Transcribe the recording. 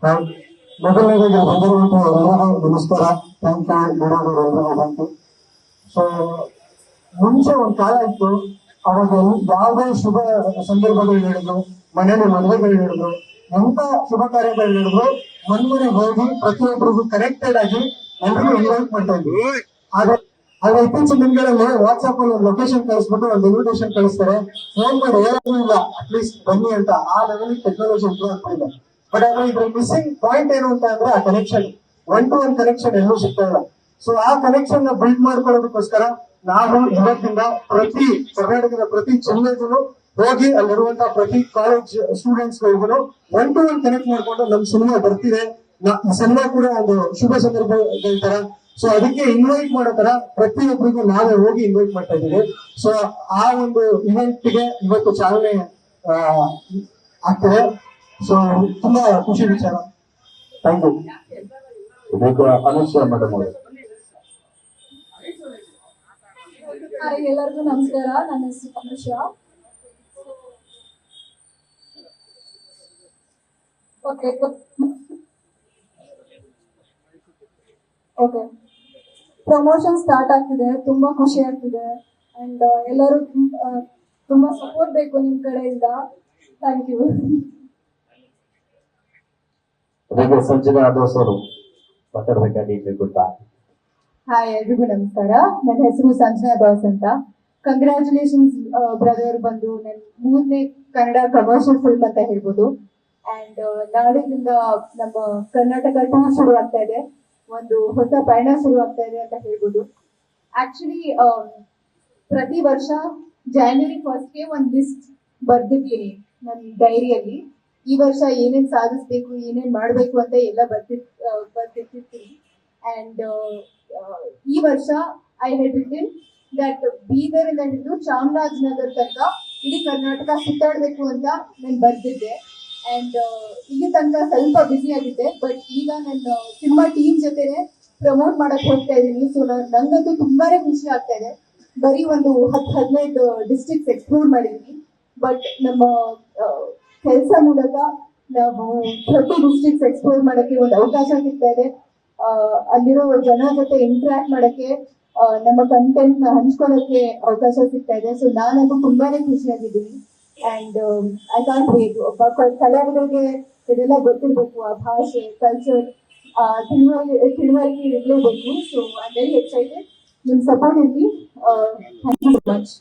ಮೊದಲನೇದಾಗಿ ಬಂದಿರುವಂತಹ ಎಲ್ಲರಿಗೂ ನಮಸ್ಕಾರ. ಥ್ಯಾಂಕ್ ಯು ಎಲ್ಲರಿಗೂ ಥ್ಯಾಂಕ್ ಯು. ಸೊ ಮುಂಚೆ ಒಂದು ಕಾಲ ಇತ್ತು, ಅವಾಗ ಯಾವುದೇ ಶುಭ ಸಂದರ್ಭಗಳು ಹೇಳಿದ್ರು, ಮನೇಲಿ ಮದುವೆಗಳು ಹೇಳಿದ್ರು, ಎಂತ ಶುಭ ಕಾರ್ಯಗಳು ಹೇಳಿದ್ರು ಮನೆಗೆ ಹೋಗಿ ಪ್ರತಿಯೊಬ್ಬರಿಗೂ ಕನೆಕ್ಟೆಡ್ ಆಗಿ ಎಲ್ರಿಗೂ ಇನ್ವೈಟ್ ಮಾಡ್ತಾ ಇದ್ವಿ. ಆದ್ರೆ ಇತ್ತೀಚಿನ ದಿನಗಳಲ್ಲಿ ವಾಟ್ಸ್ಆಪ್ ಅಲ್ಲಿ ಲೊಕೇಶನ್ ಕಳಿಸ್ಬಿಟ್ಟು ಒಂದು ಇನ್ವಿಟೇಷನ್ ಕಳಿಸ್ತಾರೆ, ಫೋನ್ ಮಾಡಿ ಹೇಳೋದು ಇಲ್ಲ ಅಟ್ಲೀಸ್ಟ್ ಬನ್ನಿ ಅಂತ. ಆ ಲೆವೆಲ್ ಟೆಕ್ನಾಲಜಿ ಇಂಪ್ರೂವ್ ಆಗ್ತಿದೆ. ಬಟ್ ಆದ್ರೆ ಇದ್ರ ಮಿಸ್ಸಿಂಗ್ ಪಾಯಿಂಟ್ ಏನು ಅಂತ ಅಂದ್ರೆ ಆ connection, one to one connection ಎಲ್ಲೂ ಸಿಗ್ತಾ ಇಲ್ಲ. ಸೊ ಆ ಕನೆಕ್ಷನ್ ನ ಬಿಲ್ಡ್ ಮಾಡ್ಕೊಳ್ಳೋದಕ್ಕೋಸ್ಕರ ನಾವು ಇವತ್ತಿಂದ ಪ್ರತಿ ಕರ್ನಾಟಕದ ಪ್ರತಿ ಜಿಲ್ಲೆಗೂ ಹೋಗಿ ಅಲ್ಲಿರುವಂತಹ ಪ್ರತಿ ಕಾಲೇಜ್ ಸ್ಟೂಡೆಂಟ್ಸ್ ಗಳಿಗೂ ಒನ್ ಟು ಒನ್ ಕನೆಕ್ಟ್ ಮಾಡ್ಕೊಂಡು ನಮ್ ಸಿನಿಮಾ ಬರ್ತಿದೆ, ಸಿನಿಮಾ ಕೂಡ ಒಂದು ಶುಭ ಸಂದರ್ಭಗಳ ತರ. ಸೊ ಅದಕ್ಕೆ ಇನ್ವೈಟ್ ಮಾಡೋ ತರ ಪ್ರತಿಯೊಬ್ಬರಿಗೂ ನಾವೇ ಹೋಗಿ ಇನ್ವೈಟ್ ಮಾಡ್ತಾ ಇದ್ದೀವಿ. ಸೊ ಆ ಒಂದು ಇವೆಂಟ್ ಗೆ ಇವತ್ತು ಚಾಲನೆ ಆಗ್ತದೆ. ಸೊ ತುಂಬಾ ಖುಷಿ ವಿಚಾರ. Thank you. ಅನುಷಾ ಮೇಡಮ್ ಅವರು. ಎಲ್ಲರಿಗೂ ನಮಸ್ಕಾರ. ನನ್ನ ಹೆಸರು ಅನುಷಾ. ಓಕೆ, ಪ್ರಮೋಷನ್ ಸ್ಟಾರ್ಟ್ ಆಗ್ತಿದೆ, ತುಂಬಾ ಖುಷಿ ಆಗ್ತಿದೆ. ಅಂಡ್ ಎಲ್ಲರೂ ತುಂಬಾ ಸಪೋರ್ಟ್ ಬೇಕು ನಿಮ್ ಕಡೆಯಿಂದ. Thank you. ಸಂಜನಾ ದೋಸ್ ಅವರು ಮಾತಾಡ್ಬೇಕಾಗಿ ಗೊತ್ತಾ? ಹಾಯ್, ಎಲ್ರಿಗೂ ನಮಸ್ಕಾರ. ನನ್ನ ಹೆಸರು ಸಂಜನಾ ದಾಸ್ ಅಂತ. ಕಂಗ್ರ್ಯಾಚುಲೇಷನ್ಸ್ ಬ್ರದರ್, ಬಂದು ನನ್ 3ನೇ ಕನ್ನಡ ಕಮರ್ಷಿಯಲ್ ಫಿಲ್ಮ್ ಅಂತ ಹೇಳ್ಬೋದು. ಅಂಡ್ ನಾಡಿನಿಂದ ನಮ್ಮ ಕರ್ನಾಟಕ ಟೂರ್ ಶುರು ಆಗ್ತಾ ಇದೆ, ಒಂದು ಹೊಸ ಪಯಣ ಶುರು ಆಗ್ತಾ ಇದೆ ಅಂತ ಹೇಳ್ಬೋದು. ಆಕ್ಚುಲಿ ಪ್ರತಿ ವರ್ಷ January 1st ಒಂದು ಲಿಸ್ಟ್ ಬರ್ದಿರ್ತೀನಿ ನನ್ನ ಡೈರಿಯಲ್ಲಿ. ಈ ವರ್ಷ ಏನೇನ್ ಸಾಧಿಸ್ಬೇಕು, ಏನೇನ್ ಮಾಡ್ಬೇಕು ಅಂತ ಎಲ್ಲ ಬರ್ದಿರ್ತೀನಿ. ಅಂಡ್ ಈ ವರ್ಷ ಐ ಹ್ಯಾಡ್ ರಿಟನ್ ದಟ್ ಬೀದರಿಂದ ಹಿಡಿದು ಚಾಮರಾಜನಗರ ತನಕ ಇಡೀ ಕರ್ನಾಟಕ ಸುತ್ತಾಡ್ಬೇಕು ಅಂತ ನಾನು ಬರ್ದಿದ್ದೆ. ಅಂಡ್ ಇಲ್ಲಿ ತನಕ ಸ್ವಲ್ಪ ಬ್ಯುಸಿ ಆಗಿದ್ದೆ, ಬಟ್ ಈಗ ನನ್ನ ಸಿನಿಮಾ ಟೀಮ್ ಜೊತೆನೆ ಪ್ರಮೋಟ್ ಮಾಡಕ್ ಹೋಗ್ತಾ ಇದ್ದೀನಿ. ಸೊ ನಂಗಂತೂ ತುಂಬಾನೇ ಖುಷಿ ಆಗ್ತಾ ಇದೆ. ಬರೀ ಒಂದು 10-15 ಡಿಸ್ಟ್ರಿಕ್ಟ್ಸ್ ಎಕ್ಸ್ಪ್ಲೋರ್ ಮಾಡಿದ್ದೀನಿ, ಬಟ್ ನಮ್ಮ ಕೆಲಸ ಮೂಲಕ ನಾವು 30 ಡಿಸ್ಟ್ರಿಕ್ಟ್ಸ್ ಎಕ್ಸ್ಪ್ಲೋರ್ ಮಾಡಕ್ಕೆ ಒಂದು ಅವಕಾಶ ಸಿಗ್ತಾ ಇದೆ. ಅಲ್ಲಿರೋ ಜನ ಜೊತೆ ಇಂಟ್ರಾಕ್ಟ್ ಮಾಡಕ್ಕೆ, ನಮ್ಮ ಕಂಟೆಂಟ್ ನ ಹಂಚ್ಕೊಳ್ಳೋಕೆ ಅವಕಾಶ ಸಿಗ್ತಾ ಇದೆ. ಸೊ ನಾನಂತೂ ತುಂಬಾನೇ ಖುಷಿಯಾಗಿದ್ದೀನಿ. And I can't wait. ಒಬ್ಬ ಕಲಾವಿದರಿಗೆ ಇದೆಲ್ಲ ಗೊತ್ತಿರ್ಬೇಕು, ಆ ಭಾಷೆ, ಕಲ್ಚರ್, ತಿಳುವಳಿಕೆ ಇರಲೇಬೇಕು. So I very excited. ನಿಮ್ ಸಪೋರ್ಟ್ ಇರಲಿ. Thank you so much.